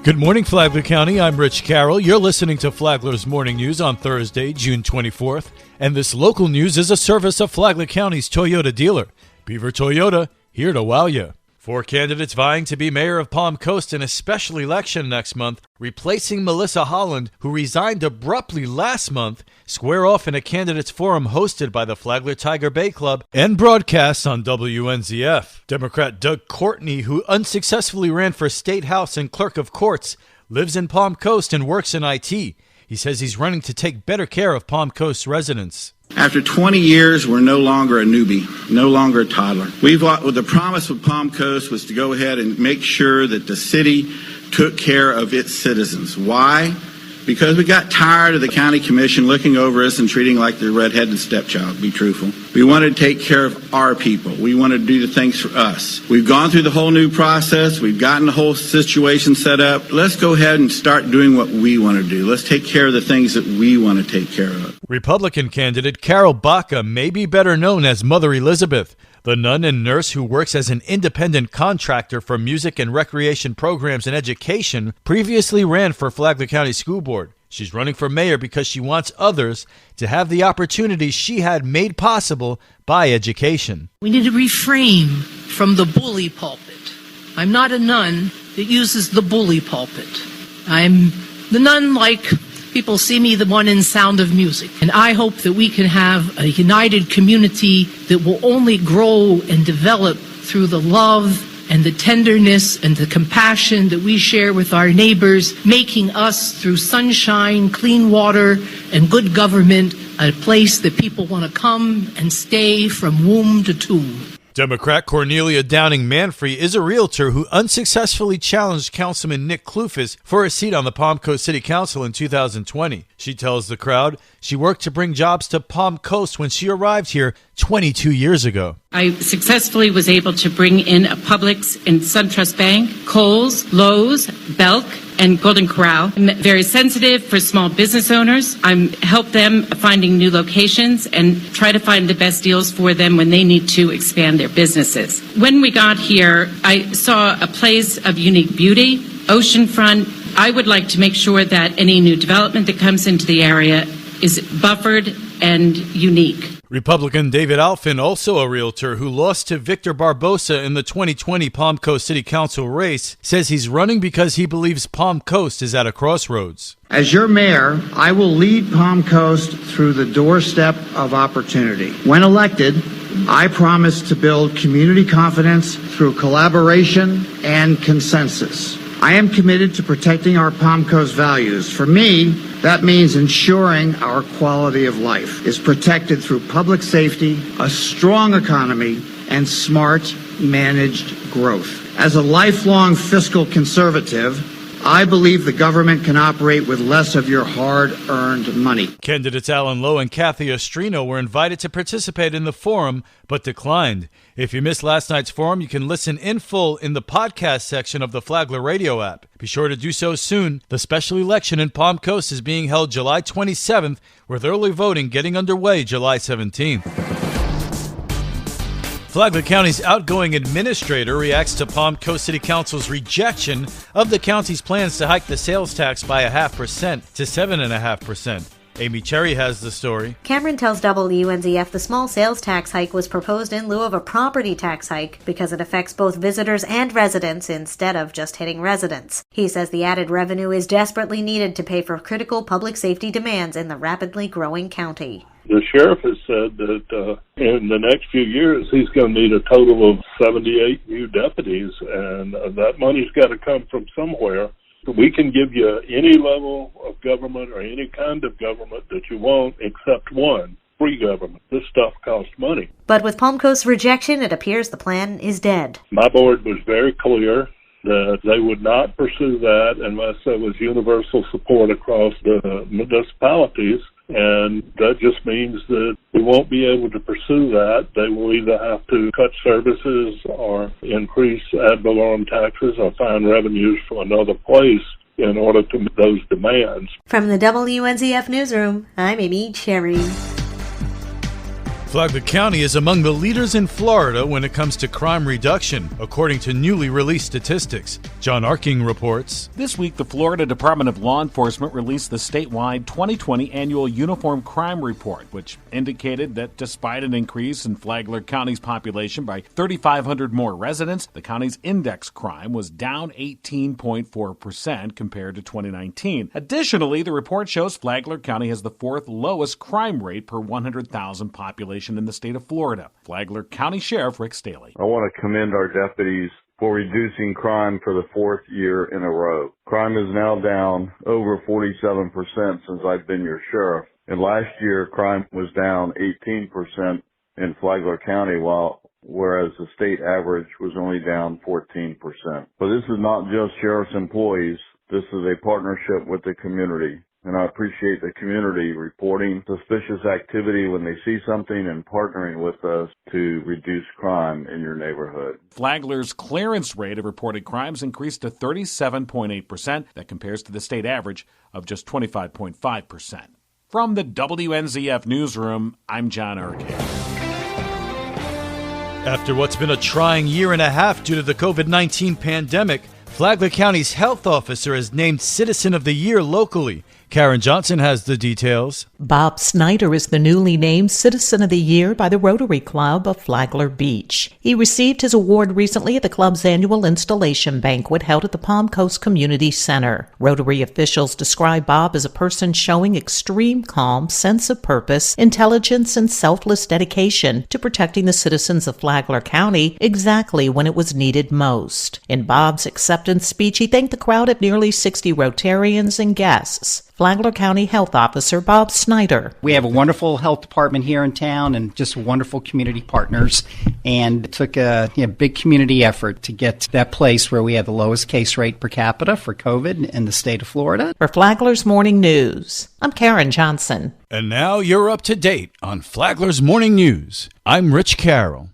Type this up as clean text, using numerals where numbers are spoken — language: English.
Good morning, Flagler County. I'm Rich Carroll. You're listening to Flagler's Morning News on Thursday, June 24th. And this local news is a service of Flagler County's Toyota dealer. Beaver Toyota, here to wow you. 4 candidates vying to be mayor of Palm Coast in a special election next month, replacing Melissa Holland, who resigned abruptly last month, square off in a candidates forum hosted by the Flagler Tiger Bay Club and broadcast on WNZF. Democrat Doug Courtney, who unsuccessfully ran for State House and Clerk of Courts, lives in Palm Coast and works in IT. He says he's running to take better care of Palm Coast residents. After 20 years, we're no longer a newbie, no longer a toddler. The promise of Palm Coast was to go ahead and make sure that the city took care of its citizens. Why? Because we got tired of the county commission looking over us and treating like the redheaded stepchild, be truthful. We wanted to take care of our people. We wanted to do the things for us. We've gone through the whole new process. We've gotten the whole situation set up. Let's go ahead and start doing what we want to do. Let's take care of the things that we want to take care of. Republican candidate Carol Baca may be better known as Mother Elizabeth, the nun and nurse who works as an independent contractor for music and recreation programs and education, previously ran for Flagler County School Board. She's running for mayor because she wants others to have the opportunities she had made possible by education. We need to refrain from the bully pulpit. I'm not a nun that uses the bully pulpit. I'm the nun like people see me, the one in Sound of Music. And I hope that we can have a united community that will only grow and develop through the love and the tenderness and the compassion that we share with our neighbors, making us, through sunshine, clean water, and good government, a place that people want to come and stay from womb to tomb. Democrat Cornelia Downing-Manfrey is a realtor who unsuccessfully challenged Councilman Nick Klufis for a seat on the Palm Coast City Council in 2020. She tells the crowd she worked to bring jobs to Palm Coast when she arrived here 22 years ago. I successfully was able to bring in a Publix and SunTrust Bank, Kohl's, Lowe's, Belk, and Golden Corral. I'm very sensitive for small business owners. I help them finding new locations and try to find the best deals for them when they need to expand their businesses. When we got here, I saw a place of unique beauty, oceanfront. I would like to make sure that any new development that comes into the area is buffered and unique. Republican David Alfin, also a realtor who lost to Victor Barbosa in the 2020 Palm Coast City Council race, says he's running because he believes Palm Coast is at a crossroads. As your mayor, I will lead Palm Coast through the doorstep of opportunity. When elected, I promise to build community confidence through collaboration and consensus. I am committed to protecting our Palm Coast values. For me, that means ensuring our quality of life is protected through public safety, a strong economy, and smart, managed growth. As a lifelong fiscal conservative, I believe the government can operate with less of your hard-earned money. Candidates Alan Lowe and Kathy Ostrino were invited to participate in the forum, but declined. If you missed last night's forum, you can listen in full in the podcast section of the Flagler radio app. Be sure to do so soon. The special election in Palm Coast is being held July 27th, with early voting getting underway July 17th. Flagler County's outgoing administrator reacts to Palm Coast City Council's rejection of the county's plans to hike the sales tax by 0.5% to 7.5%. Amy Cherry has the story. Cameron tells WNZF the small sales tax hike was proposed in lieu of a property tax hike because it affects both visitors and residents instead of just hitting residents. He says the added revenue is desperately needed to pay for critical public safety demands in the rapidly growing county. The sheriff has said that in the next few years he's going to need a total of 78 new deputies, and that money's got to come from somewhere. We can give you any level of government or any kind of government that you want except one, free government. This stuff costs money. But with Palm Coast's rejection, it appears the plan is dead. My board was very clear that they would not pursue that unless there was universal support across the municipalities. And that just means that we won't be able to pursue that. They will either have to cut services or increase ad valorem taxes or find revenues from another place in order to meet those demands. From the WNZF Newsroom, I'm Amy Cherry. Flagler County is among the leaders in Florida when it comes to crime reduction, according to newly released statistics. John Arking reports. This week, the Florida Department of Law Enforcement released the statewide 2020 Annual Uniform Crime Report, which indicated that despite an increase in Flagler County's population by 3,500 more residents, the county's index crime was down 18.4% compared to 2019. Additionally, the report shows Flagler County has the fourth lowest crime rate per 100,000 population in the state of Florida. Flagler County Sheriff Rick Staley. I want to commend our deputies for reducing crime for the fourth year in a row. Crime is now down over 47% since I've been your sheriff. And last year, crime was down 18% in Flagler County, whereas the state average was only down 14%. But this is not just sheriff's employees. This is a partnership with the community. And I appreciate the community reporting suspicious activity when they see something and partnering with us to reduce crime in your neighborhood. Flagler's clearance rate of reported crimes increased to 37.8%. That compares to the state average of just 25.5%. From the WNZF Newsroom, I'm John Arkin. After what's been a trying year and a half due to the COVID-19 pandemic, Flagler County's health officer is named Citizen of the Year locally. Karen Johnson has the details. Bob Snyder is the newly named Citizen of the Year by the Rotary Club of Flagler Beach. He received his award recently at the club's annual installation banquet held at the Palm Coast Community Center. Rotary officials describe Bob as a person showing extreme calm, sense of purpose, intelligence, and selfless dedication to protecting the citizens of Flagler County exactly when it was needed most. In Bob's acceptance speech, he thanked the crowd of nearly 60 Rotarians and guests. Flagler County Health Officer Bob Snyder. We have a wonderful health department here in town and just wonderful community partners. And it took a big community effort to get to that place where we have the lowest case rate per capita for COVID in the state of Florida. For Flagler's Morning News, I'm Karen Johnson. And now you're up to date on Flagler's Morning News. I'm Rich Carroll.